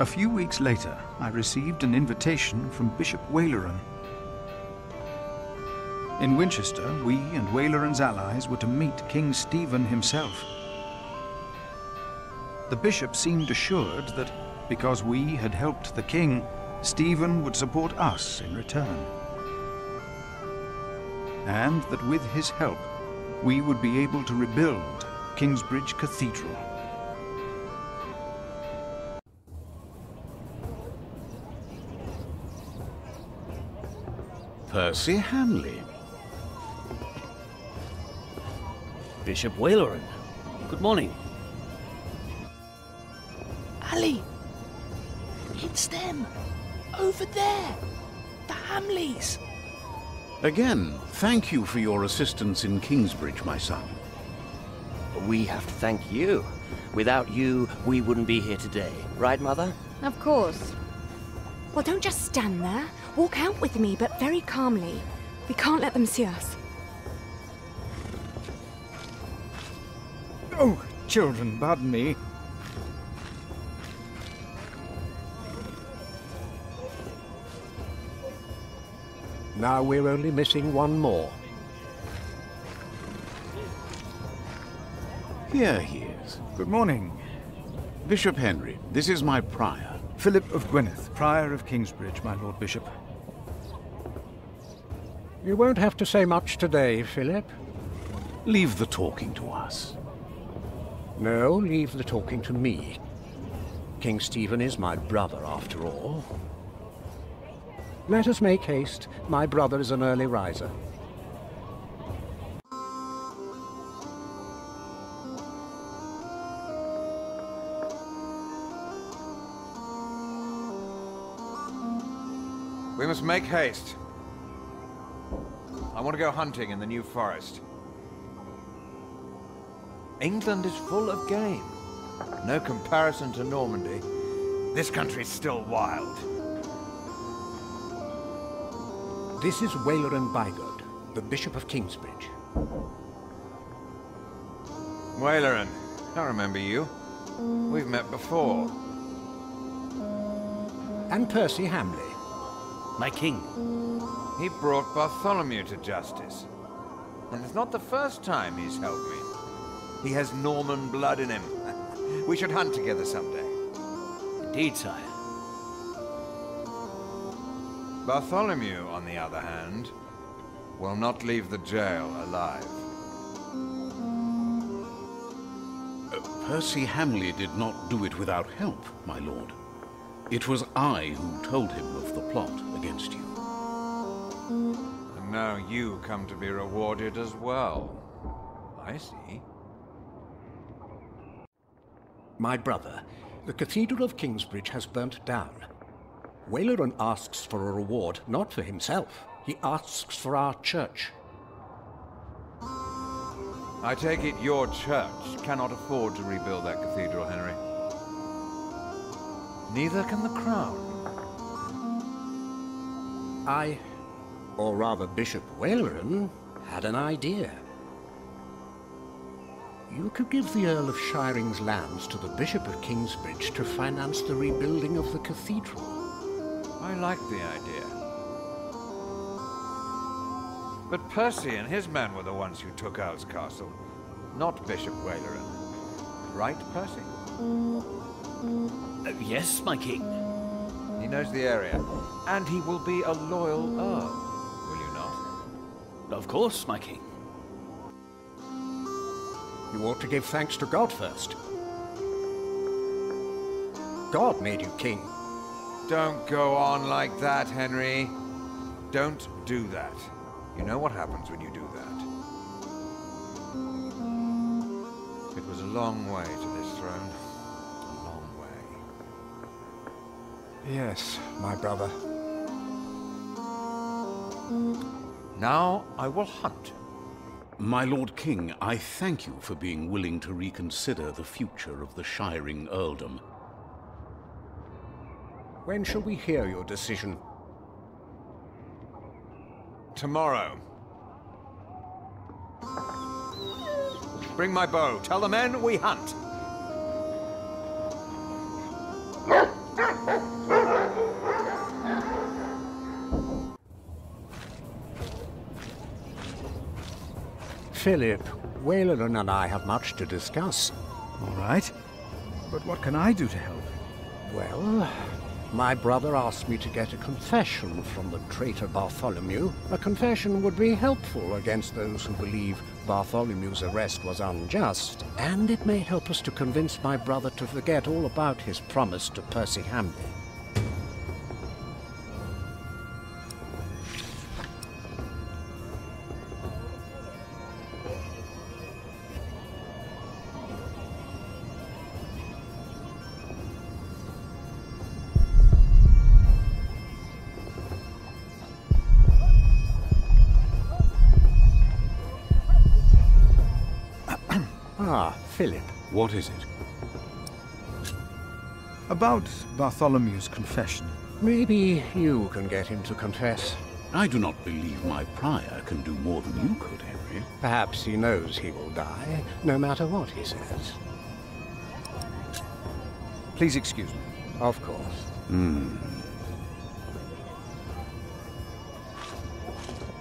A few weeks later, I received an invitation from Bishop Waleran. In Winchester, we and Waleran's allies were to meet King Stephen himself. The bishop seemed assured that because we had helped the king, Stephen would support us in return. And that with his help, we would be able to rebuild Kingsbridge Cathedral. Percy Hamley. Bishop Waleran. Good morning. Ali! It's them! Over there! The Hamleys! Again, thank you for your assistance in Kingsbridge, my son. We have to thank you. Without you, we wouldn't be here today. Right, Mother? Of course. Well, don't just stand there. Walk out with me, but very calmly. We can't let them see us. Oh, children, pardon me. Now we're only missing one more. Here he is. Good morning. Bishop Henry, this is my prior. Philip of Gwynedd, Prior of Kingsbridge, my Lord Bishop. You won't have to say much today, Philip. Leave the talking to us. No, leave the talking to me. King Stephen is my brother, after all. Let us make haste. My brother is an early riser. We must make haste. I want to go hunting in the New Forest. England is full of game. No comparison to Normandy. This country's still wild. This is Waleran Bygod, the Bishop of Kingsbridge. Waleran, I remember you. We've met before. And Percy Hamley. My king. He brought Bartholomew to justice. And it's not the first time he's helped me. He has Norman blood in him. We should hunt together someday. Indeed, sire. Bartholomew, on the other hand, will not leave the jail alive. Percy Hamley did not do it without help, my lord. It was I who told him of the plot against you. And now you come to be rewarded as well. I see. My brother, the Cathedral of Kingsbridge has burnt down. Waleran asks for a reward, not for himself. He asks for our church. I take it your church cannot afford to rebuild that cathedral, Henry. Neither can the crown. I, or rather Bishop Waleran, had an idea. You could give the Earl of Shiring's lands to the Bishop of Kingsbridge to finance the rebuilding of the cathedral. I like the idea. But Percy and his men were the ones who took Earl's Castle, not Bishop Waleran. Right, Percy? Yes, my king. He knows the area, and he will be a loyal Earl, will you not? Of course, my king. You ought to give thanks to God first. God made you king. Don't go on like that, Henry. Don't do that. You know what happens when you do that. It was a long way to this throne. A long way. Yes, my brother. Now I will hunt. My Lord King, I thank you for being willing to reconsider the future of the Shiring earldom. When shall we hear your decision? Tomorrow. Bring my bow. Tell the men we hunt. Philip, Wayland and I have much to discuss. All right. But what can I do to help? Well, my brother asked me to get a confession from the traitor Bartholomew. A confession would be helpful against those who believe Bartholomew's arrest was unjust, and it may help us to convince my brother to forget all about his promise to Percy Hamley. Philip. What is it? About Bartholomew's confession. Maybe you can get him to confess. I do not believe my prior can do more than you could, Henry. Perhaps he knows he will die, no matter what he says. Please excuse me. Of course.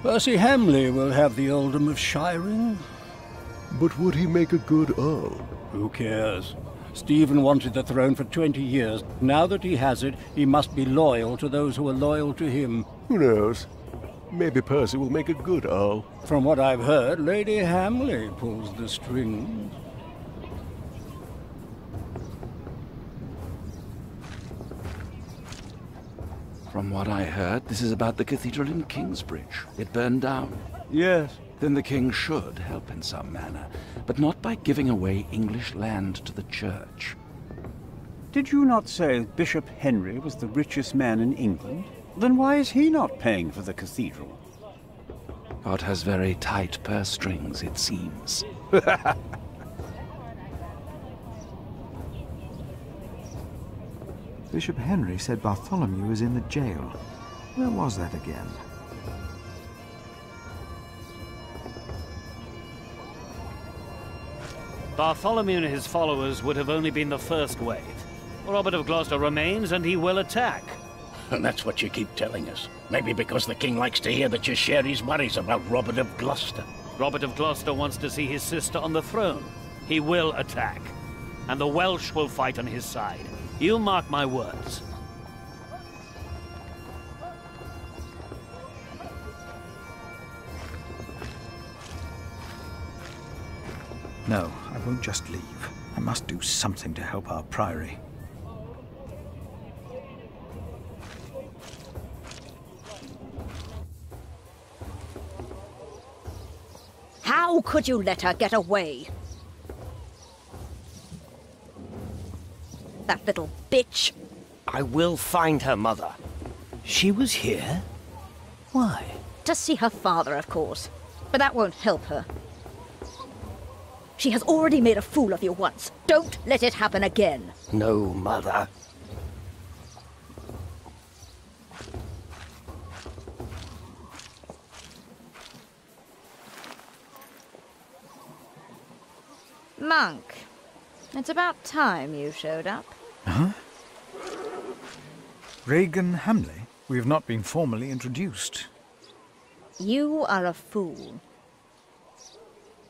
Percy Hamley will have the earldom of Shiring. But would he make a good Earl? Who cares? Stephen wanted the throne for 20 years. Now that he has it, he must be loyal to those who are loyal to him. Who knows? Maybe Percy will make a good Earl. From what I've heard, Lady Hamley pulls the strings. From what I heard, this is about the cathedral in Kingsbridge. It burned down. Yes. Then the king should help in some manner, but not by giving away English land to the church. Did you not say Bishop Henry was the richest man in England? Then why is he not paying for the cathedral? God has very tight purse strings, it seems. Bishop Henry said Bartholomew was in the jail. Where was that again? Bartholomew and his followers would have only been the first wave. Robert of Gloucester remains, and he will attack. And that's what you keep telling us. Maybe because the king likes to hear that you share his worries about Robert of Gloucester. Robert of Gloucester wants to see his sister on the throne. He will attack. And the Welsh will fight on his side. You mark my words. No, I won't just leave. I must do something to help our priory. How could you let her get away? That little bitch. I will find her, Mother. She was here? Why? To see her father, of course. But that won't help her. She has already made a fool of you once. Don't let it happen again. No, Mother. Monk, it's about time you showed up. Huh? Regan Hamley? We have not been formally introduced. You are a fool.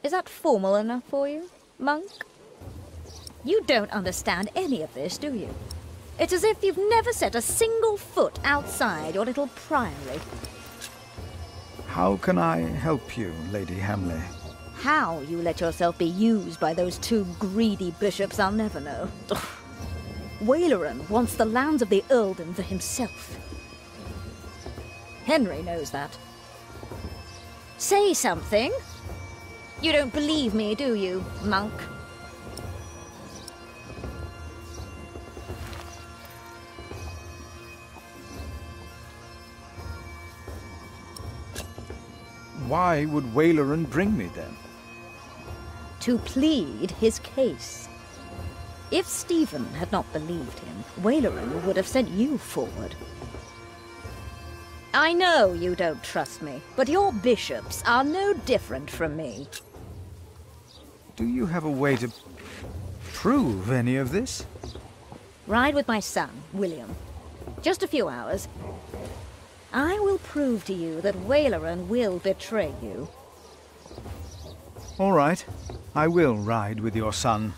Is that formal enough for you, Monk? You don't understand any of this, do you? It's as if you've never set a single foot outside your little priory. How can I help you, Lady Hamley? How you let yourself be used by those two greedy bishops, I'll never know. Waleran wants the lands of the earldom for himself. Henry knows that. Say something. You don't believe me, do you, Monk? Why would Waleran bring me then? To plead his case. If Stephen had not believed him, Waleran would have sent you forward. I know you don't trust me, but your bishops are no different from me. Do you have a way to prove any of this? Ride with my son, William. Just a few hours. I will prove to you that Waleran will betray you. All right. I will ride with your son,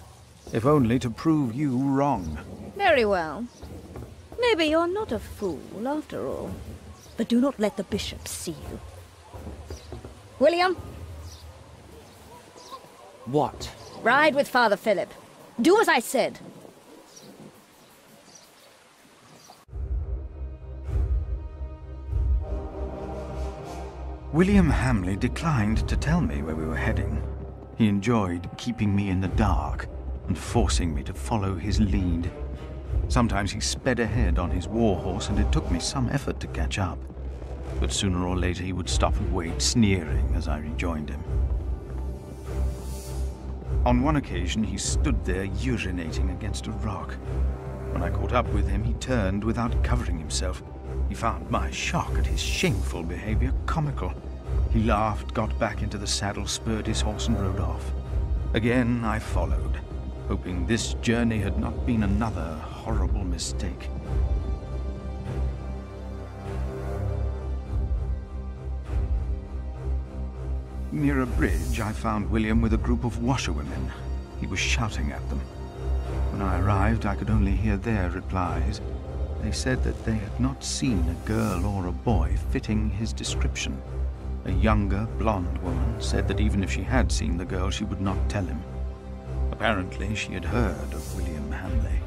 if only to prove you wrong. Very well. Maybe you're not a fool, after all. But do not let the bishop see you. William? What? Ride with Father Philip. Do as I said. William Hamley declined to tell me where we were heading. He enjoyed keeping me in the dark and forcing me to follow his lead. Sometimes he sped ahead on his warhorse, and it took me some effort to catch up. But sooner or later he would stop and wait, sneering as I rejoined him. On one occasion he stood there urinating against a rock. When I caught up with him, he turned without covering himself. He found my shock at his shameful behavior comical. He laughed, got back into the saddle, spurred his horse and rode off. Again I followed, hoping this journey had not been another horrible mistake. Near a bridge, I found William with a group of washerwomen. He was shouting at them. When I arrived, I could only hear their replies. They said that they had not seen a girl or a boy fitting his description. A younger, blonde woman said that even if she had seen the girl, she would not tell him. Apparently, she had heard of William Hamley.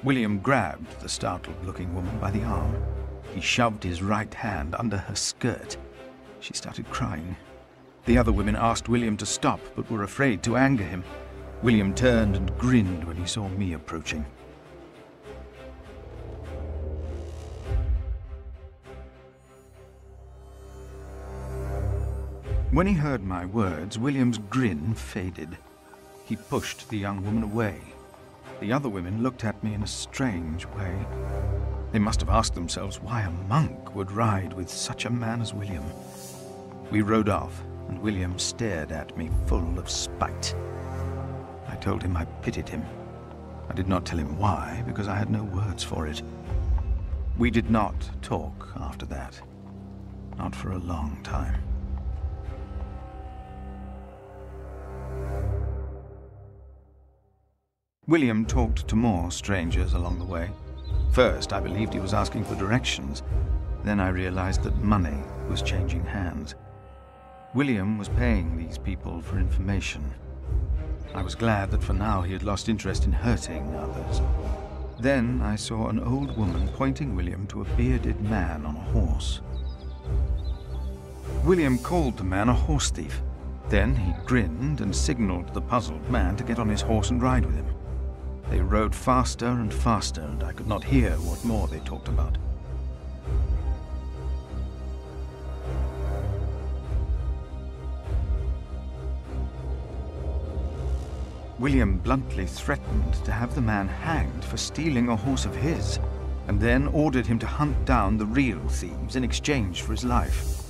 William grabbed the startled-looking woman by the arm. He shoved his right hand under her skirt. She started crying. The other women asked William to stop, but were afraid to anger him. William turned and grinned when he saw me approaching. When he heard my words, William's grin faded. He pushed the young woman away. The other women looked at me in a strange way. They must have asked themselves why a monk would ride with such a man as William. We rode off, and William stared at me full of spite. I told him I pitied him. I did not tell him why, because I had no words for it. We did not talk after that. Not for a long time. William talked to more strangers along the way. First, I believed he was asking for directions. Then I realized that money was changing hands. William was paying these people for information. I was glad that for now he had lost interest in hurting others. Then I saw an old woman pointing William to a bearded man on a horse. William called the man a horse thief. Then he grinned and signaled the puzzled man to get on his horse and ride with him. They rode faster and faster, and I could not hear what more they talked about. William bluntly threatened to have the man hanged for stealing a horse of his, and then ordered him to hunt down the real thieves in exchange for his life.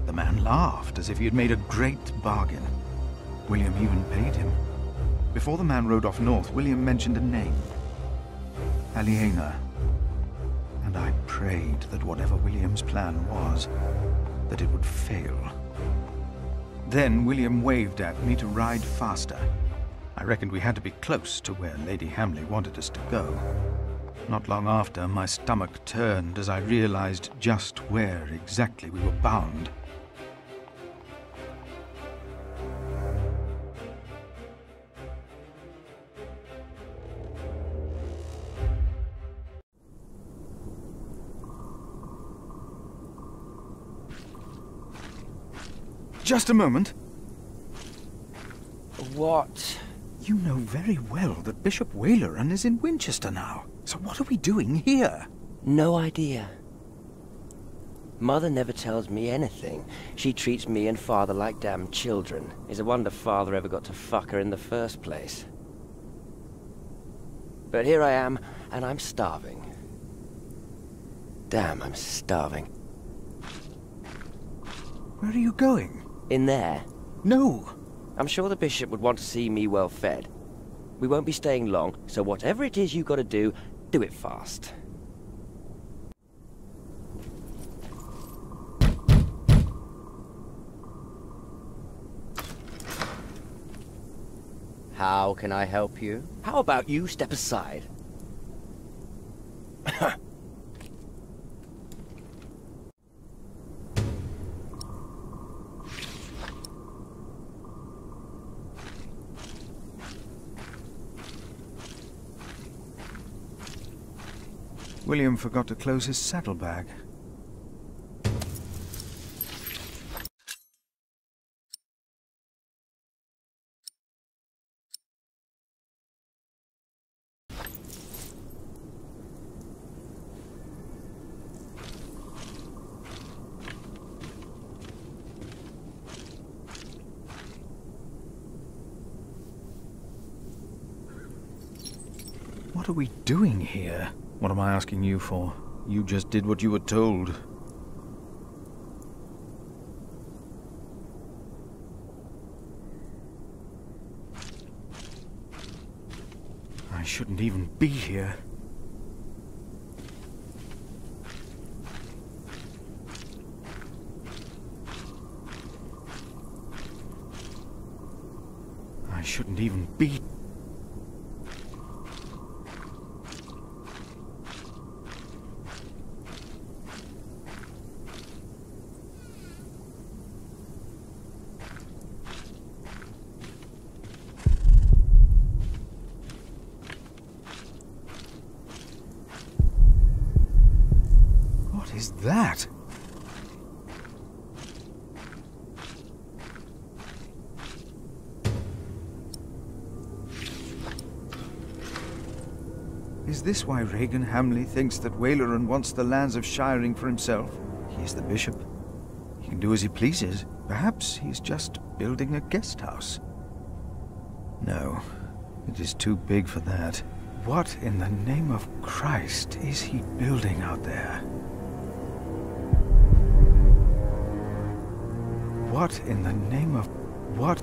The man laughed as if he had made a great bargain. William even paid him. Before the man rode off north, William mentioned a name. Aliena. And I prayed that whatever William's plan was, that it would fail. Then William waved at me to ride faster. I reckoned we had to be close to where Lady Hamley wanted us to go. Not long after, my stomach turned as I realized just where exactly we were bound. Just a moment. What? You know very well that Bishop Waleran is in Winchester now. So what are we doing here? No idea. Mother never tells me anything. She treats me and Father like damn children. It's a wonder Father ever got to fuck her in the first place. But here I am, and I'm starving. Damn, I'm starving. Where are you going? In there. No! I'm sure the bishop would want to see me well fed. We won't be staying long, so whatever it is you gotta do it fast. How can I help you? How about you step aside? William forgot to close his saddlebag. What are we doing here? What am I asking you for? You just did what you were told. I shouldn't even be here. I shouldn't even be... What is that? Is this why Regan Hamley thinks that Waleran wants the lands of Shiring for himself? He is the bishop. He can do as he pleases. Perhaps he's just building a guest house. No, it is too big for that. What in the name of Christ is he building out there? What in the name of... what?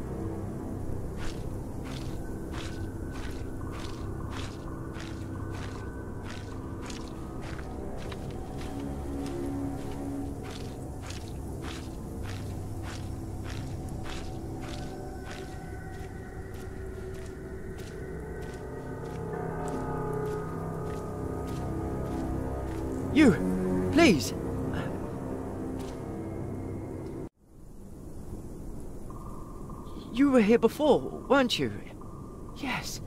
You! Please! You were here before, weren't you? Yes.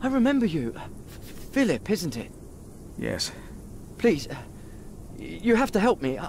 I remember you. Philip, isn't it? Yes. Please, you have to help me.